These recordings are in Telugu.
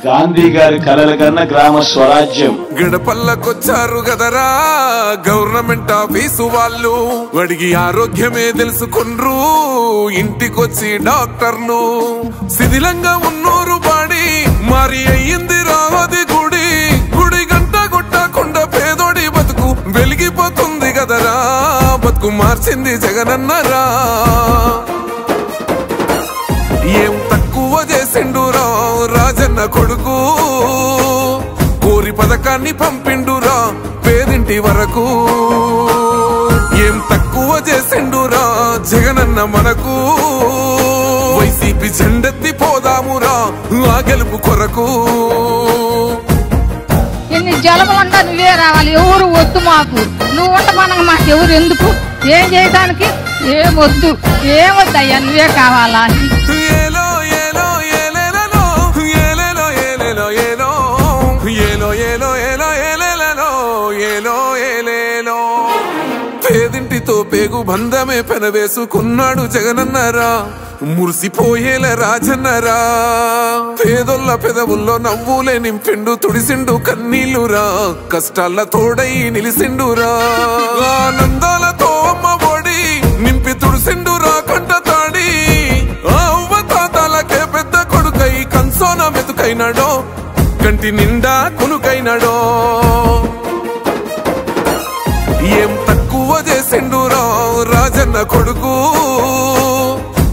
గాంధీ గారి కలల కన్నా గ్రామ స్వరాజ్యం. గడపల్లకొచ్చారు గదరా గవర్నమెంట్ ఆఫీసు వాళ్ళు, అడిగి ఆరోగ్యమే తెలుసుకుండ్రు ఇంటికొచ్చి డాక్టర్లు. శిథిలంగా ఉన్నోరు బాడి మరి అయ్యింది రావది గుడి, గుడి గంట కొట్టకుండా పేదోడి బతుకు వెలిగిపోతుంది గదరా, బతుకు మార్చింది జగనన్నరా. ఏం తక్కువ చేసిండురా రాజన్న కొడుకు, కోరి పథకాన్ని పంపిండురా పేదింటి వరకు. ఏం తక్కువ చేసిండురా జగనన్న మనకు, వైసీపీ జెండెత్తి పోదామురా ఆ గెలుపు కొరకు. ఎన్ని జలములంటా నువ్వే రావాలి, ఎవరు వద్దు మాకు, నువ్వు ఉండమనగా మాకు ఎవరు ఎందుకు, ఏం చేయడానికి ఏం వద్దు, ఏమొద్దయ్యా నువ్వే కావాలా. పేదింటితో పేగు బంధమే పెనవేసుకున్నాడు జగనన్నరా, మురిసిపోయేల రాజన్నరా. పేదొల్ల పెదవుల్లో నవ్వులే నింపిండు తుడిసిండు కన్నీళ్లురా, కష్టాల తోడై నిలిసిండురా. ఆనందాలతో అమ్మ ఒడి నింపి తుడిసిండురా కంట తాడి, అవ్వ తాతలకే పెద్ద కొడుకై కంసోన మెతుకైనాడో, కంటి నిండా కునుకైనాడో. ఏం తక్కువ చేసిండురా రాజన్న కొడుకు,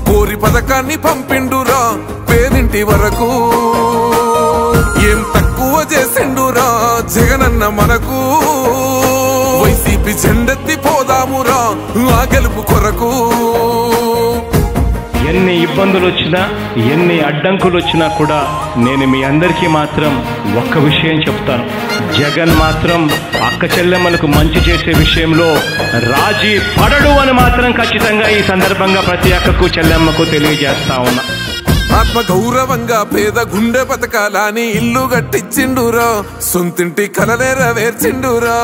కోరి పథకాన్ని పంపిండురా పేదింటి వరకు. ఏం తక్కువ చేసిండురా జగనన్న మనకు, వైసీపీ జెండెత్తి పోదామురా ఆ గెలుపు కొరకు. ఎన్ని ఇబ్బందులు వచ్చినా ఎన్ని అడ్డంకులు వచ్చినా కూడా నేను మీ అందరికీ మాత్రం ఒక్క విషయం చెప్తాను, జగన్ మాత్రం అక్క చెల్లెమ్మలకు మంచి చేసే విషయంలో రాజీ పడడు అని మాత్రం ఖచ్చితంగా ఈ సందర్భంగా ప్రతి అక్కకు చెల్లెమ్మకు తెలియజేస్తా ఉన్నా. ఆత్మ గౌరవంగా పేద గుండె బతకాలని ఇల్లు కట్టించిండురా, సొంతింటి కలనేరవేర్చిండురా.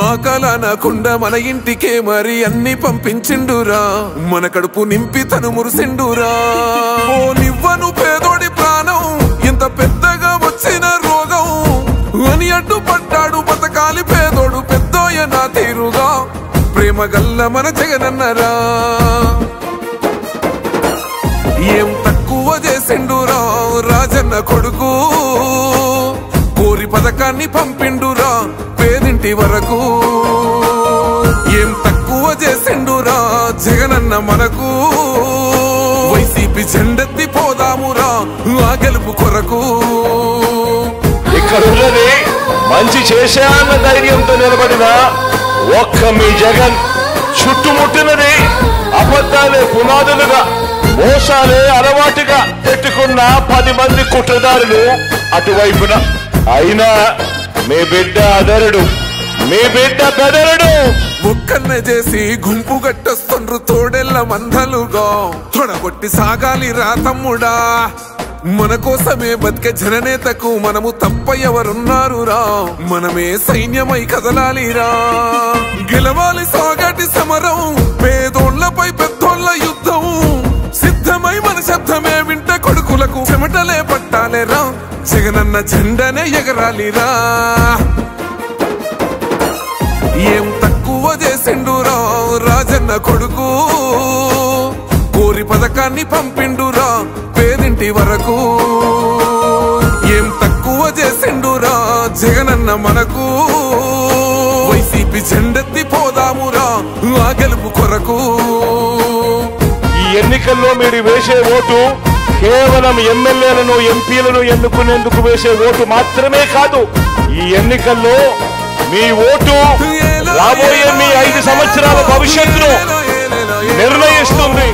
ఆ కలనకుండా మన ఇంటికే మరి అన్ని పంపించిండురా, మన కడుపు నింపి తను మురిసిండురా. ఓ నివ్వను పేదోడి ప్రాణం ఎంత పెద్దగా వచ్చిన రోగం అని అడ్డుపడ్డాడు బతకాలి పేదోడు పెద్దోయ నా తీరుగా, ప్రేమ గల్ల మన జగనన్నరా. ఏం తక్కువ చేసిండురా రాజన్న కొడుకు, కోరి పథకాన్ని పంపిండురా పేదింటి వరకు. ఏం తక్కువ చేసిండురా జగనన్న మనకు, వైసీపీ జెండెత్తి పోదామురా ఆ గెలుపు కొరకు. ఇక్కడున్నది మంచి చేశాన్న ధైర్యంతో నిలబడిన ఒక్క మీ జగన్, చుట్టుముట్టినది అబద్ధాలే పునాదులుగా మోసాలే అలవాటుగా పెట్టుకున్న 10 మంది కుట్రదారులు అటువైపున. అయినా మీ బిడ్డ అదరుడు, మీ బిడ్డ బెదరుడు. ముక్కన్న చేసి గుంపు గట్టొస్తుండ్రు తోడెల్ల మందలుగా, తొడగొట్టి సాగాలి రా తమ్ముడా. మన కోసమే బతికే జననేతకు మనము తప్ప ఎవరున్నారు రా, మనమే సైన్యమై కదలాలిరా. గెలవాలి సాగటి సమరం, పేదోళ్లపై పెద్దోళ్ల యుద్ధం, సిద్ధమై మన శబ్దమే వింట కొడుకులకు చెమటలే పట్టాలేరా, జగనన్న జెండనే ఎగరాలిరా. ఏం తక్కువ చేసిండురా రాజన్న కొడుకు, కోరి పథకాన్ని పంపిండురా పేదింటి వరకు. ఏం తక్కువ చేసిండురా జగనన్న మనకు, వైసీపీ జెండెత్తి పోదామురా ఆ గెలుపు కొరకు. ఈ ఎన్నికల్లో మీరు వేసే ఓటు కేవలం ఎమ్మెల్యేలను ఎంపీలను ఎన్నుకునేందుకు వేసే ఓటు మాత్రమే కాదు, ఈ ఎన్నికల్లో మీ ఓటు రాబోయే మీ 5 సంవత్సరాల భవిష్యత్తును నిర్ణయిస్తుంది.